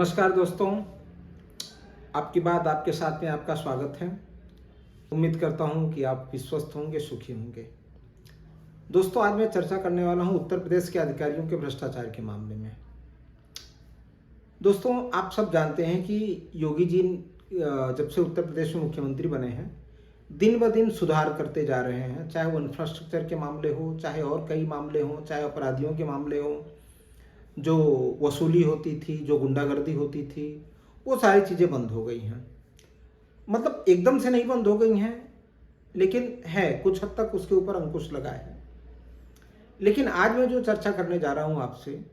नमस्कार दोस्तों, आपकी बात आपके साथ में आपका स्वागत है। उम्मीद करता हूं कि आप भी स्वस्थ होंगे, सुखी होंगे। दोस्तों, आज मैं चर्चा करने वाला हूं उत्तर प्रदेश के अधिकारियों के भ्रष्टाचार के मामले में। दोस्तों, आप सब जानते हैं कि योगी जी जब से उत्तर प्रदेश में मुख्यमंत्री बने हैं, दिन ब दिन सुधार करते जा रहे हैं। चाहे वो इंफ्रास्ट्रक्चर के मामले हो, चाहे और कई मामले हों, चाहे अपराधियों के मामले हों, जो वसूली होती थी, जो गुंडागर्दी होती थी, वो सारी चीज़ें बंद हो गई हैं। मतलब एकदम से नहीं बंद हो गई हैं, लेकिन है कुछ हद तक उसके ऊपर अंकुश लगा है। लेकिन आज मैं जो चर्चा करने जा रहा हूँ आपसे,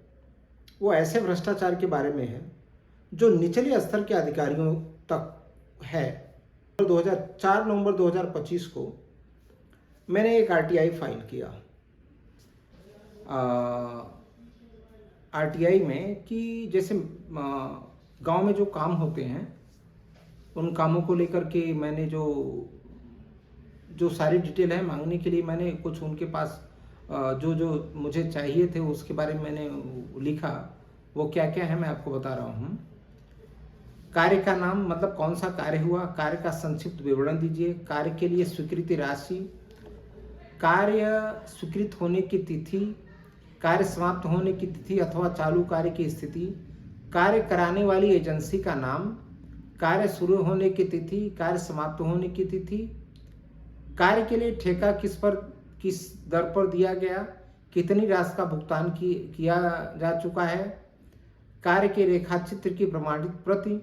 वो ऐसे भ्रष्टाचार के बारे में है जो निचले स्तर के अधिकारियों तक है। 4 नवंबर 2025 को मैंने एक आरटीआई फाइल किया आरटीआई में कि जैसे गांव में जो काम होते हैं उन कामों को लेकर के मैंने जो जो सारी डिटेल है मांगने के लिए मैंने कुछ उनके पास जो जो मुझे चाहिए थे उसके बारे में मैंने लिखा। वो क्या क्या है मैं आपको बता रहा हूँ। कार्य का नाम, मतलब कौन सा कार्य हुआ, कार्य का संक्षिप्त विवरण दीजिए, कार्य के लिए स्वीकृति राशि, कार्य स्वीकृत होने की तिथि, कार्य समाप्त होने की तिथि अथवा चालू कार्य की स्थिति, कार्य कराने वाली एजेंसी का नाम, कार्य शुरू होने की तिथि, कार्य समाप्त होने की तिथि, कार्य के लिए ठेका किस दर पर दिया गया, कितनी राशि का भुगतान किया जा चुका है, कार्य के रेखाचित्र की प्रमाणित प्रति,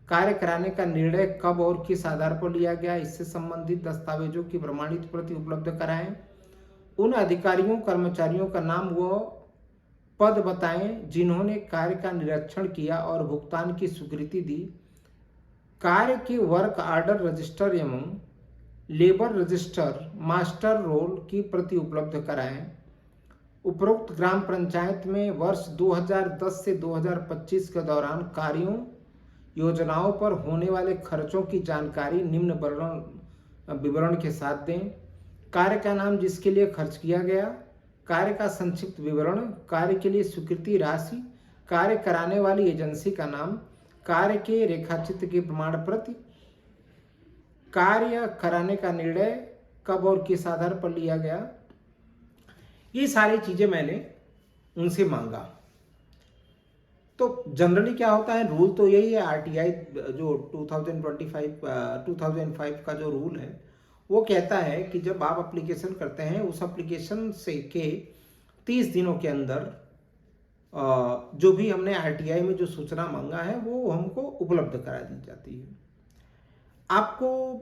कार्य कराने का निर्णय कब और किस आधार पर लिया गया, इससे संबंधित दस्तावेजों की प्रमाणित प्रति उपलब्ध कराएं। उन अधिकारियों कर्मचारियों का नाम व पद बताएं जिन्होंने कार्य का निरीक्षण किया और भुगतान की स्वीकृति दी। कार्य के वर्क ऑर्डर रजिस्टर एवं लेबर रजिस्टर मास्टर रोल की प्रति उपलब्ध कराएं। उपरोक्त ग्राम पंचायत में वर्ष 2010 से 2025 के दौरान कार्यों योजनाओं पर होने वाले खर्चों की जानकारी निम्न विवरण के साथ दें। कार्य का नाम जिसके लिए खर्च किया गया, कार्य का संक्षिप्त विवरण, कार्य के लिए स्वीकृति राशि, कार्य कराने वाली एजेंसी का नाम, कार्य के रेखाचित्र की प्रमाण प्रति, कार्य कराने का निर्णय कब और किस आधार पर लिया गया। ये सारी चीजें मैंने उनसे मांगा। तो जनरली क्या होता है, रूल तो यही है। आरटीआई जो 2005 का जो रूल है वो कहता है कि जब आप एप्लीकेशन करते हैं उस एप्लीकेशन से के 30 दिनों के अंदर जो भी हमने आरटीआई में जो सूचना मांगा है वो हमको उपलब्ध करा दी जाती है। आपको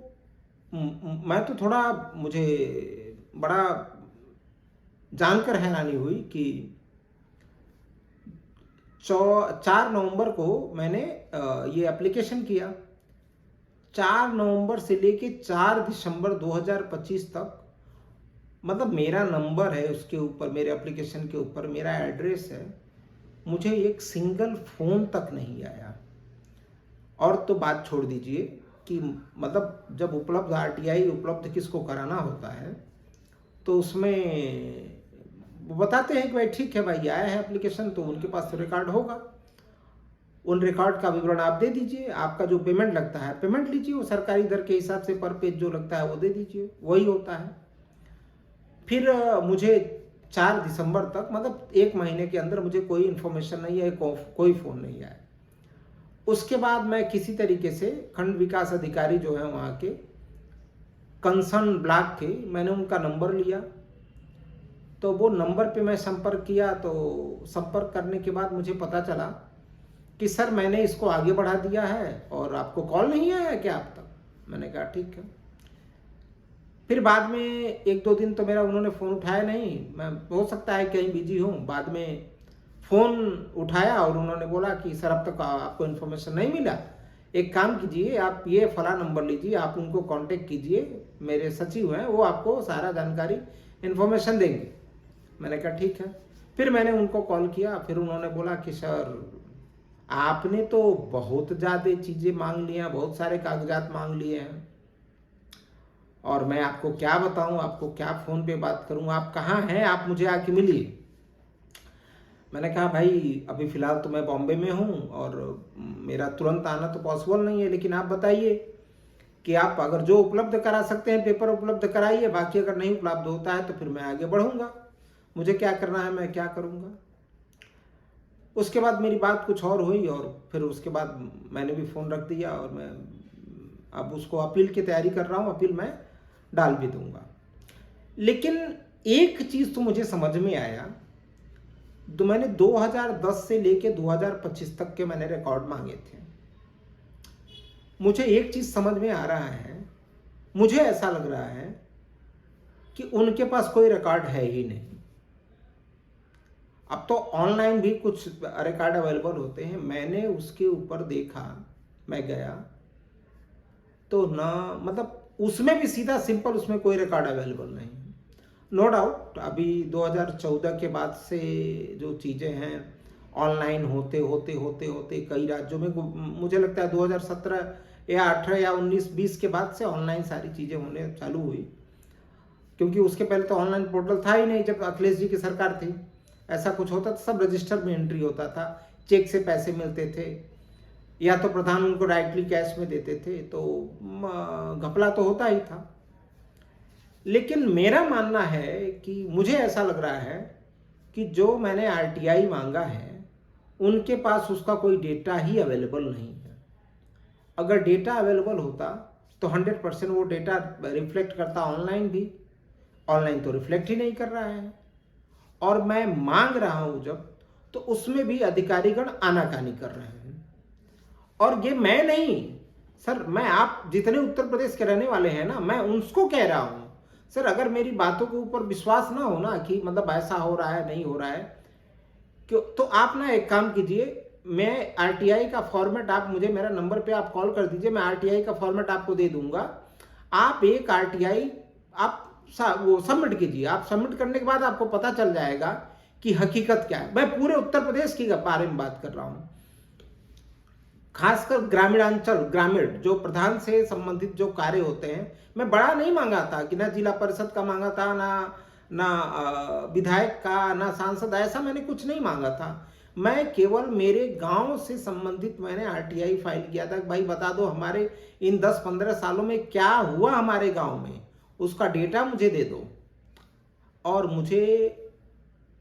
मैं तो थोड़ा मुझे बड़ा जानकर हैरानी हुई कि 4 नवंबर को मैंने ये एप्लीकेशन किया। 4 नवंबर से लेके 4 दिसंबर 2025 तक, मतलब मेरा नंबर है उसके ऊपर, मेरे एप्लीकेशन के ऊपर मेरा एड्रेस है, मुझे एक सिंगल फोन तक नहीं आया। और तो बात छोड़ दीजिए कि मतलब जब उपलब्ध आरटीआई उपलब्ध किसको कराना होता है तो उसमें वो बताते हैं कि भाई ठीक है भाई आया है एप्लीकेशन, तो उनके पास तो रिकॉर्ड होगा, उन रिकॉर्ड का विवरण आप दे दीजिए, आपका जो पेमेंट लगता है पेमेंट लीजिए, वो सरकारी दर के हिसाब से पर पेज जो लगता है वो दे दीजिए, वही होता है। फिर मुझे 4 दिसंबर तक, मतलब 1 महीने के अंदर मुझे कोई इन्फॉर्मेशन नहीं है, कोई फ़ोन नहीं आया। उसके बाद मैं किसी तरीके से खंड विकास अधिकारी जो है वहाँ के कंसर्न ब्लॉक के, मैंने उनका नंबर लिया, तो वो नंबर पे मैं संपर्क किया। तो संपर्क करने के बाद मुझे पता चला कि सर मैंने इसको आगे बढ़ा दिया है और आपको कॉल नहीं आया क्या अब तक। मैंने कहा ठीक है। फिर बाद में 1-2 दिन तो मेरा उन्होंने फ़ोन उठाया नहीं, मैं हो सकता है कहीं बिजी हूँ। बाद में फ़ोन उठाया और उन्होंने बोला कि सर अब तक आपको इन्फॉर्मेशन नहीं मिला, एक काम कीजिए, आप ये फला नंबर लीजिए, आप उनको कांटेक्ट कीजिए, मेरे सचिव हैं वो आपको सारा जानकारी इन्फॉर्मेशन देंगे। मैंने कहा ठीक है। फिर मैंने उनको कॉल किया, फिर उन्होंने बोला कि सर आपने तो बहुत ज़्यादा चीज़ें मांग ली हैं, बहुत सारे कागजात मांग लिए हैं, और मैं आपको क्या बताऊं, आपको क्या फ़ोन पे बात करूं, आप कहाँ हैं, आप मुझे आके मिलिए। मैंने कहा भाई अभी फ़िलहाल तो मैं बॉम्बे में हूँ और मेरा तुरंत आना तो पॉसिबल नहीं है, लेकिन आप बताइए कि आप अगर जो उपलब्ध करा सकते हैं पेपर उपलब्ध कराइए, बाकी अगर नहीं उपलब्ध होता है तो फिर मैं आगे बढ़ूँगा, मुझे क्या करना है मैं क्या करूँगा। उसके बाद मेरी बात कुछ और हुई और फिर उसके बाद मैंने भी फ़ोन रख दिया और मैं अब उसको अपील की तैयारी कर रहा हूँ, अपील मैं डाल भी दूँगा। लेकिन एक चीज़ तो मुझे समझ में आया, तो मैंने 2010 से लेके 2025 तक के मैंने रिकॉर्ड मांगे थे। मुझे एक चीज़ समझ में आ रहा है, मुझे ऐसा लग रहा है कि उनके पास कोई रिकॉर्ड है ही नहीं। अब तो ऑनलाइन भी कुछ रिकॉर्ड अवेलेबल होते हैं, मैंने उसके ऊपर देखा, मैं गया तो ना मतलब उसमें भी सीधा सिंपल उसमें कोई रिकॉर्ड अवेलेबल नहीं। नो डाउट अभी 2014 के बाद से जो चीज़ें हैं ऑनलाइन होते होते होते होते कई राज्यों में, मुझे लगता है 2017 या 18 या 19-20 के बाद से ऑनलाइन सारी चीज़ें होने चालू हुई, क्योंकि उसके पहले तो ऑनलाइन पोर्टल था ही नहीं। जब अखिलेश जी की सरकार थी ऐसा कुछ होता था, सब रजिस्टर में एंट्री होता था, चेक से पैसे मिलते थे या तो प्रधान उनको डायरेक्टली कैश में देते थे, तो घपला तो होता ही था। लेकिन मेरा मानना है कि मुझे ऐसा लग रहा है कि जो मैंने आरटीआई मांगा है उनके पास उसका कोई डेटा ही अवेलेबल नहीं है। अगर डेटा अवेलेबल होता तो 100% वो डेटा रिफ्लेक्ट करता ऑनलाइन भी, ऑनलाइन तो रिफ्लेक्ट ही नहीं कर रहा है। और मैं मांग रहा हूं जब, तो उसमें भी अधिकारीगण आनाकानी कर रहे हैं। और ये मैं नहीं सर, मैं आप जितने उत्तर प्रदेश के रहने वाले हैं ना, मैं उनको कह रहा हूं सर, अगर मेरी बातों के ऊपर विश्वास ना हो ना कि मतलब ऐसा हो रहा है नहीं हो रहा है, क्यों तो आप ना एक काम कीजिए, मैं आरटीआई का फॉर्मेट, आप मुझे मेरा नंबर पे आप कॉल कर दीजिए, मैं आरटीआई का फॉर्मेट आपको दे दूंगा। आप एक आरटीआई आप वो सबमिट कीजिए। आप सबमिट करने के बाद आपको पता चल जाएगा कि हकीकत क्या है। मैं पूरे उत्तर प्रदेश की बारे में बात कर रहा हूं, खासकर ग्रामीणांचल, ग्रामीण जो प्रधान से संबंधित जो कार्य होते हैं। मैं बड़ा नहीं मांगा था कि ना जिला परिषद का मांगा था, ना विधायक का, ना सांसद, ऐसा मैंने कुछ नहीं मांगा था। मैं केवल मेरे गांव से संबंधित मैंने आरटीआई फाइल किया था। भाई बता दो हमारे इन 10-15 सालों में क्या हुआ हमारे गांव में, उसका डेटा मुझे दे दो। और मुझे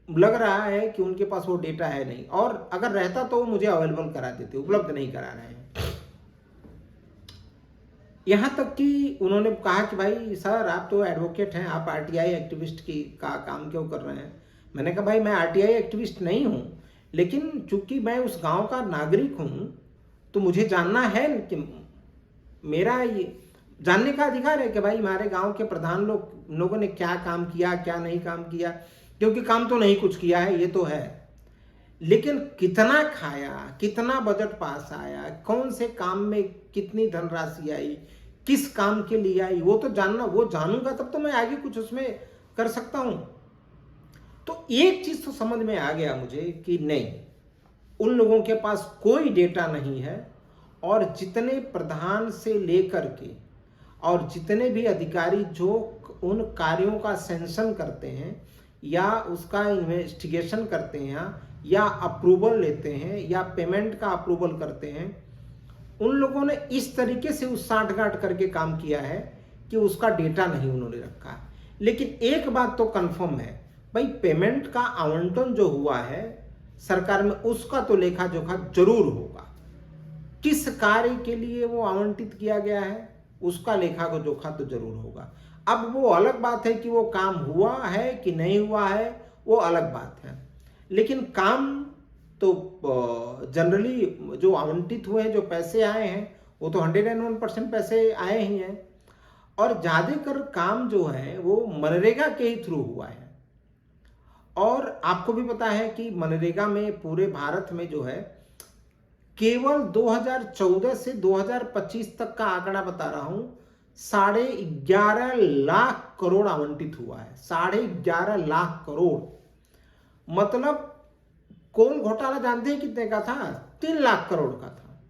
लग रहा है कि उनके पास वो डेटा है नहीं, और अगर रहता तो मुझे अवेलेबल करा देते, उपलब्ध नहीं करा रहे हैं। यहां तक कि उन्होंने कहा कि भाई सर आप तो एडवोकेट हैं, आप आरटीआई एक्टिविस्ट की का काम क्यों कर रहे हैं। मैंने कहा भाई मैं आरटीआई एक्टिविस्ट नहीं हूं, लेकिन चूंकि मैं उस गांव का नागरिक हूं तो मुझे जानना है कि मेरा ये जानने का अधिकार है कि भाई हमारे गांव के प्रधान लोगों ने क्या काम किया, क्या नहीं काम किया। क्योंकि काम तो नहीं कुछ किया है, ये तो है, लेकिन कितना खाया, कितना बजट पास आया, कौन से काम में कितनी धनराशि आई, किस काम के लिए आई, वो तो जानना, वो जानूंगा तब तो मैं आगे कुछ उसमें कर सकता हूं। तो एक चीज तो समझ में आ गया मुझे कि नहीं, उन लोगों के पास कोई डेटा नहीं है। और जितने प्रधान से लेकर के और जितने भी अधिकारी जो उन कार्यों का सैंक्शन करते हैं या उसका इन्वेस्टिगेशन करते हैं या अप्रूवल लेते हैं या पेमेंट का अप्रूवल करते हैं, उन लोगों ने इस तरीके से उस साठगांठ करके काम किया है कि उसका डेटा नहीं उन्होंने रखा। लेकिन एक बात तो कंफर्म है भाई, पेमेंट का आवंटन जो हुआ है सरकार में, उसका तो लेखा जोखा जरूर होगा। किस कार्य के लिए वो आवंटित किया गया है उसका लेखा जोखा तो जरूर होगा। अब वो अलग बात है कि वो काम हुआ है कि नहीं हुआ है, वो अलग बात है। लेकिन काम तो जनरली जो आवंटित हुए हैं, जो पैसे आए हैं, वो तो 101% पैसे आए ही हैं। और ज्यादातर काम जो है वो मनरेगा के ही थ्रू हुआ है। और आपको भी पता है कि मनरेगा में पूरे भारत में जो है केवल 2014 से 2025 तक का आंकड़ा बता रहा हूं, 11.5 लाख करोड़ आवंटित हुआ है। 11.5 लाख करोड़, मतलब कोल घोटाला जानते हैं कितने का था? 3 लाख करोड़ का था।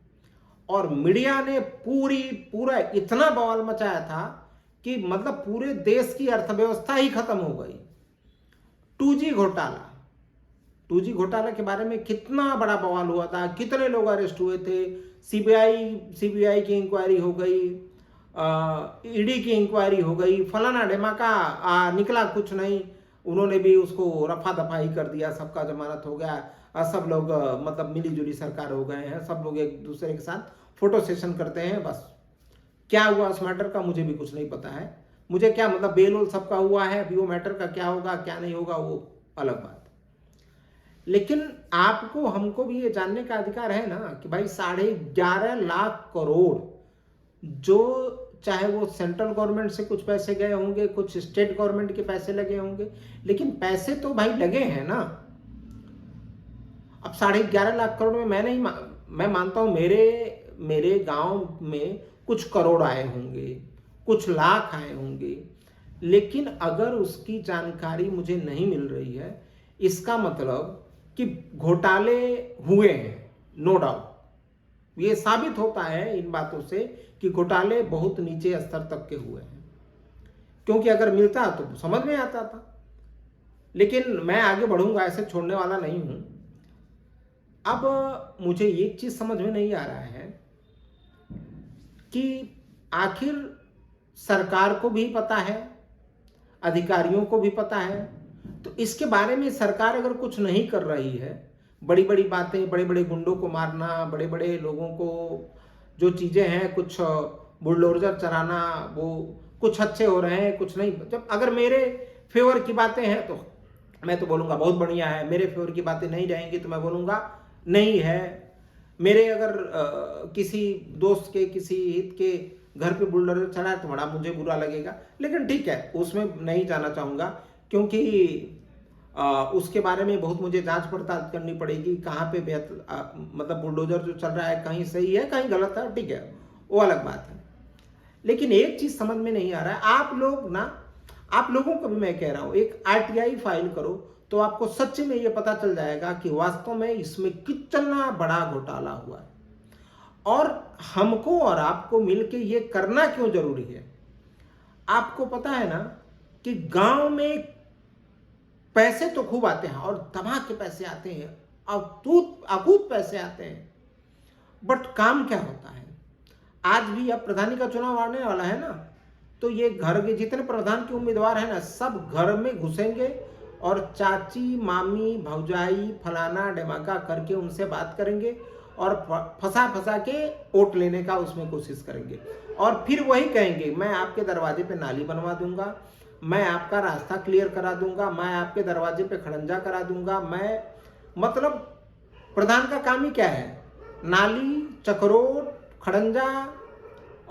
और मीडिया ने पूरा इतना बवाल मचाया था कि मतलब पूरे देश की अर्थव्यवस्था ही खत्म हो गई। 2G घोटाला, 2G घोटाला के बारे में कितना बड़ा बवाल हुआ था, कितने लोग अरेस्ट हुए थे, सीबीआई की इंक्वायरी हो गई, ईडी की इंक्वायरी हो गई, फलाना ढिमाका, निकला कुछ नहीं, उन्होंने भी उसको रफा दफाई कर दिया, सबका जमानत हो गया, सब लोग मतलब मिली जुली सरकार हो गए हैं, सब लोग एक दूसरे के साथ फोटो सेशन करते हैं। बस क्या हुआ उस मैटर का मुझे भी कुछ नहीं पता है, मुझे क्या मतलब, बेल सबका हुआ है, अभी वो मैटर का क्या होगा क्या नहीं होगा वो अलग बात। लेकिन आपको हमको भी ये जानने का अधिकार है ना कि भाई 11.5 लाख करोड़, जो चाहे वो सेंट्रल गवर्नमेंट से कुछ पैसे गए होंगे, कुछ स्टेट गवर्नमेंट के पैसे लगे होंगे, लेकिन पैसे तो भाई लगे हैं ना। अब 11.5 लाख करोड़ में मैं मानता हूं मेरे गांव में कुछ करोड़ आए होंगे, कुछ लाख आए होंगे, लेकिन अगर उसकी जानकारी मुझे नहीं मिल रही है, इसका मतलब कि घोटाले हुए हैं, नो डाउट। ये साबित होता है इन बातों से कि घोटाले बहुत नीचे स्तर तक के हुए हैं, क्योंकि अगर मिलता तो समझ में आता था। लेकिन मैं आगे बढ़ूंगा, ऐसे छोड़ने वाला नहीं हूं। अब मुझे एक चीज समझ में नहीं आ रहा है कि आखिर सरकार को भी पता है, अधिकारियों को भी पता है, तो इसके बारे में सरकार अगर कुछ नहीं कर रही है, बड़ी बड़ी बातें, बड़े बड़े गुंडों को मारना, बड़े बड़े लोगों को जो चीजें हैं, कुछ बुलडोजर चलाना, वो कुछ अच्छे हो रहे हैं कुछ नहीं, जब अगर मेरे फेवर की बातें हैं तो मैं तो बोलूंगा बहुत बढ़िया है, मेरे फेवर की बातें नहीं रहेंगी तो मैं बोलूंगा नहीं है। मेरे अगर किसी दोस्त के, किसी हित के घर पे बुलडोजर चला है तो बड़ा मुझे बुरा लगेगा, लेकिन ठीक है, उसमें नहीं जाना चाहूंगा, क्योंकि उसके बारे में बहुत मुझे जांच पड़ताल करनी पड़ेगी, कहाँ पे मतलब बुलडोजर जो चल रहा है कहीं सही है कहीं गलत है, ठीक है, वो अलग बात है। लेकिन एक चीज समझ में नहीं आ रहा है, आप लोगों को भी मैं कह रहा हूं, एक आरटीआई फाइल करो तो आपको सच में ये पता चल जाएगा कि वास्तव में इसमें कितना बड़ा घोटाला हुआ है, और हमको और आपको मिलके ये करना क्यों जरूरी है। आपको पता है ना कि गांव में पैसे तो खूब आते हैं, और दबा के पैसे आते हैं, अकूत पैसे आते हैं, बट काम क्या होता है। आज भी अब प्रधानी का चुनाव आने वाला है ना, तो ये घर के जितने प्रधान के उम्मीदवार हैं ना, सब घर में घुसेंगे और चाची, मामी, भौजाई, फलाना ढिमाका करके उनसे बात करेंगे और फंसा के वोट लेने का उसमें कोशिश करेंगे, और फिर वही कहेंगे मैं आपके दरवाजे पे नाली बनवा दूंगा, मैं आपका रास्ता क्लियर करा दूंगा, मैं आपके दरवाजे पे खड़ंजा करा दूंगा। मैं मतलब प्रधान का काम ही क्या है, नाली, चक्रोट, खड़ंजा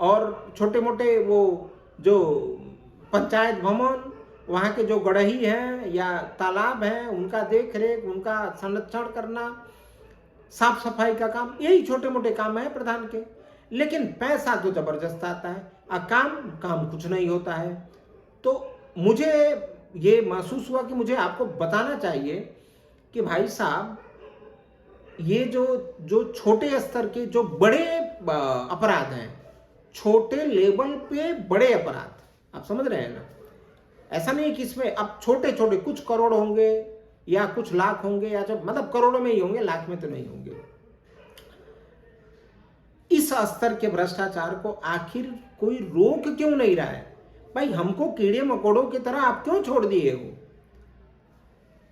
और छोटे मोटे वो जो पंचायत भवन, वहाँ के जो गढ़ही हैं या तालाब हैं उनका देख रेख, उनका संरक्षण करना, साफ सफाई का काम, यही छोटे मोटे काम है प्रधान के। लेकिन पैसा तो जबरदस्त आता है, काम कुछ नहीं होता है। तो मुझे ये महसूस हुआ कि मुझे आपको बताना चाहिए कि भाई साहब, ये जो छोटे स्तर के जो बड़े अपराध हैं, छोटे लेवल पे बड़े अपराध, आप समझ रहे हैं ना, ऐसा नहीं कि इसमें अब छोटे छोटे कुछ करोड़ होंगे या कुछ लाख होंगे, या जब मतलब करोड़ों में ही होंगे, लाख में तो नहीं होंगे। इस स्तर के भ्रष्टाचार को आखिर कोई रोक क्यों नहीं रहा है। भाई हमको कीड़े मकोड़ों की तरह आप क्यों छोड़ दिए हो।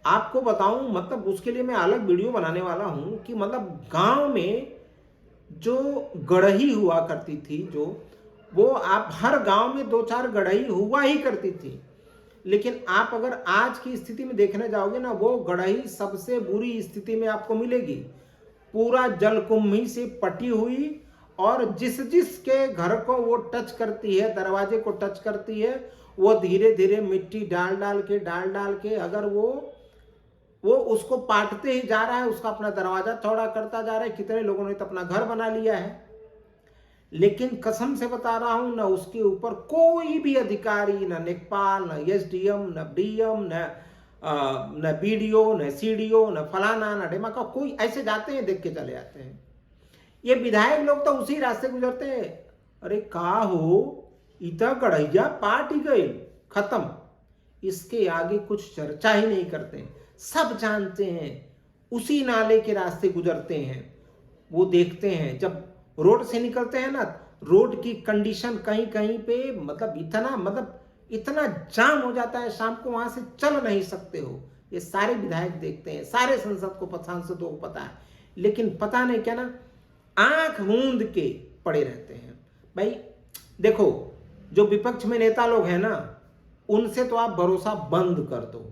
आपको बताऊं, मतलब उसके लिए मैं अलग वीडियो बनाने वाला हूं कि मतलब गांव में जो गढ़ही हुआ करती थी, जो वो आप हर गांव में 2-4 गढ़ही हुआ ही करती थी, लेकिन आप अगर आज की स्थिति में देखने जाओगे ना, वो गढ़ही सबसे बुरी स्थिति में आपको मिलेगी, पूरा जलकुंभी से पटी हुई, और जिस के घर को वो टच करती है, दरवाजे को टच करती है, वो धीरे धीरे मिट्टी डाल डाल के अगर वो उसको पाटते ही जा रहा है, उसका अपना दरवाजा चौड़ा करता जा रहा है। कितने लोगों ने तो अपना घर बना लिया है। लेकिन कसम से बता रहा हूं, न उसके ऊपर कोई भी अधिकारी, न लेखपाल, न एसडीएम, न डीएम, न बीडीओ, न सीडीओ, न फलाना, न ढिमाका, कोई ऐसे जाते हैं, देख के चले जाते हैं। ये विधायक लोग तो उसी रास्ते गुजरते हैं, अरे का हो, इतना गढ़ैया पाट ही गए, खत्म। इसके आगे कुछ चर्चा ही नहीं करते, सब जानते हैं उसी नाले के रास्ते गुजरते हैं, वो देखते हैं जब रोड से निकलते हैं ना, रोड की कंडीशन कहीं कहीं पे इतना जाम हो जाता है, शाम को वहां से चल नहीं सकते हो। ये सारे विधायक देखते हैं, सारे सांसदों को पता है, लेकिन पता नहीं क्या ना, आंख मूंद के पड़े रहते हैं। भाई देखो, जो विपक्ष में नेता लोग हैं ना, उनसे तो आप भरोसा बंद कर दो।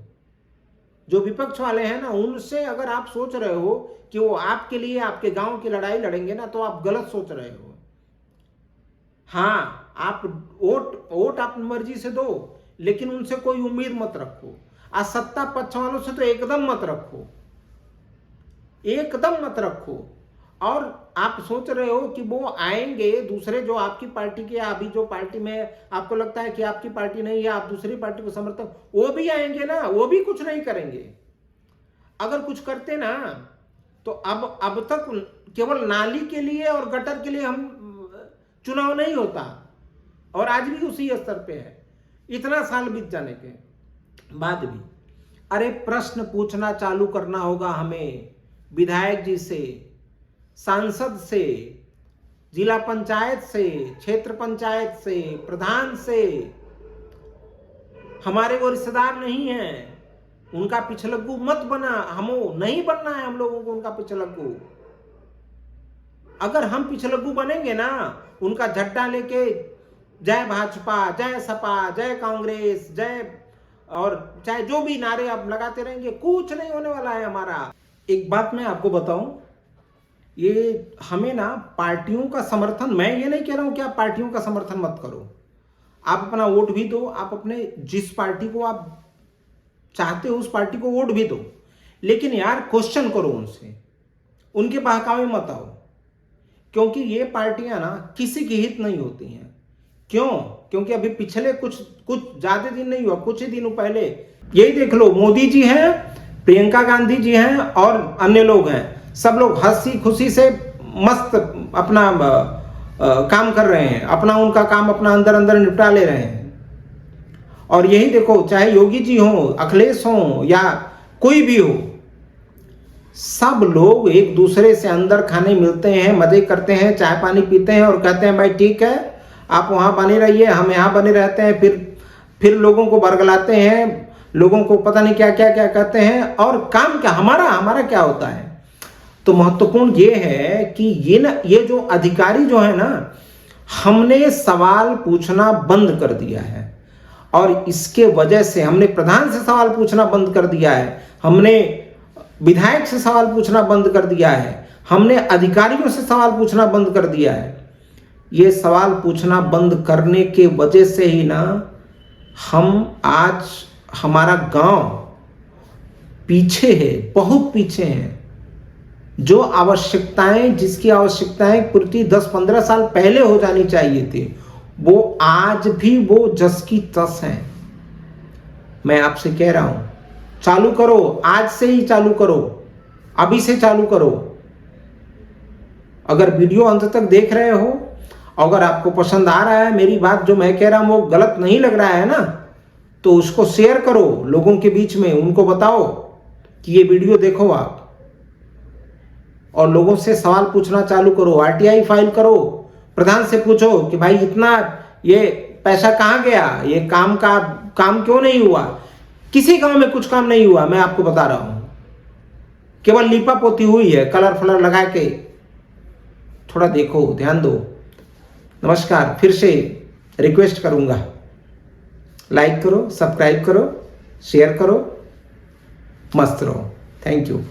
जो विपक्ष वाले हैं ना, उनसे अगर आप सोच रहे हो कि वो आपके लिए, आपके गांव की लड़ाई लड़ेंगे ना, तो आप गलत सोच रहे हो। हाँ, आप वोट अपनी मर्जी से दो, लेकिन उनसे कोई उम्मीद मत रखो। आज सत्ता पक्ष वालों से तो एकदम मत रखो, एकदम मत रखो। और आप सोच रहे हो कि वो आएंगे दूसरे, जो आपकी पार्टी के, अभी जो पार्टी में आपको लगता है कि आपकी पार्टी नहीं है, आप दूसरी पार्टी को समर्थन, वो भी आएंगे ना, वो भी कुछ नहीं करेंगे। अगर कुछ करते ना, तो अब तक केवल नाली के लिए और गटर के लिए हम चुनाव नहीं होता, और आज भी उसी स्तर पे है, इतना साल बीत जाने के बाद भी। अरे प्रश्न पूछना चालू करना होगा हमें, विधायक जी से, सांसद से, जिला पंचायत से, क्षेत्र पंचायत से, प्रधान से। हमारे वो रिश्तेदार नहीं है, उनका पिछलग्गू मत बना, हमो नहीं बनना है हम लोगों को उनका पिछलग्गू। अगर हम पिछलग्गू बनेंगे ना, उनका झट्टा लेके जय भाजपा, जय सपा, जय कांग्रेस, जय, और चाहे जो भी नारे आप लगाते रहेंगे, कुछ नहीं होने वाला है हमारा। एक बात मैं आपको बताऊं, ये हमें ना पार्टियों का समर्थन, मैं ये नहीं कह रहा हूं कि आप पार्टियों का समर्थन मत करो, आप अपना वोट भी दो, आप अपने जिस पार्टी को आप चाहते हो उस पार्टी को वोट भी दो, लेकिन यार क्वेश्चन करो उनसे, उनके बहकावे मत आओ, क्योंकि ये पार्टियां ना किसी की हित नहीं होती हैं। क्यों? क्योंकि अभी पिछले कुछ ज्यादा दिन नहीं हुआ, कुछ ही दिनों पहले यही देख लो, मोदी जी हैं, प्रियंका गांधी जी हैं और अन्य लोग हैं, सब लोग हंसी खुशी से मस्त अपना काम कर रहे हैं, अपना उनका काम अपना अंदर अंदर निपटा ले रहे हैं। और यही देखो, चाहे योगी जी हो, अखिलेश हो या कोई भी हो, सब लोग एक दूसरे से अंदर खाने मिलते हैं, मजे करते हैं, चाय पानी पीते हैं और कहते हैं भाई ठीक है, आप वहां बने रहिए, हम यहाँ बने रहते हैं। फिर लोगों को बरगलाते हैं, लोगों को पता नहीं क्या क्या क्या कहते हैं, और काम क्या, हमारा क्या होता है। तो महत्वपूर्ण ये है कि ये जो अधिकारी जो है ना, हमने सवाल पूछना बंद कर दिया है, और इसके वजह से हमने प्रधान से सवाल पूछना बंद कर दिया है, हमने विधायक से सवाल पूछना बंद कर दिया है, हमने अधिकारियों से सवाल पूछना बंद कर दिया है। ये सवाल पूछना बंद करने के वजह से ही ना हम आज, हमारा गांव पीछे है, बहुत पीछे है। जो आवश्यकताएं, जिसकी आवश्यकताएं पूर्ति 10-15 साल पहले हो जानी चाहिए थी, वो आज भी वो जस की तस हैं। मैं आपसे कह रहा हूं, चालू करो, आज से ही चालू करो, अभी से चालू करो। अगर वीडियो अंत तक देख रहे हो, अगर आपको पसंद आ रहा है, मेरी बात जो मैं कह रहा हूं वो गलत नहीं लग रहा है ना, तो उसको शेयर करो लोगों के बीच में, उनको बताओ कि ये वीडियो देखो आप, और लोगों से सवाल पूछना चालू करो, आरटीआई फाइल करो, प्रधान से पूछो कि भाई इतना ये पैसा कहाँ गया, ये काम क्यों नहीं हुआ। किसी गांव में कुछ काम नहीं हुआ, मैं आपको बता रहा हूं, केवल लीपा पोती हुई है, कलर फलर लगा के। थोड़ा देखो, ध्यान दो। नमस्कार, फिर से रिक्वेस्ट करूंगा, लाइक करो, सब्सक्राइब करो, शेयर करो, मस्त रहो। Thank you.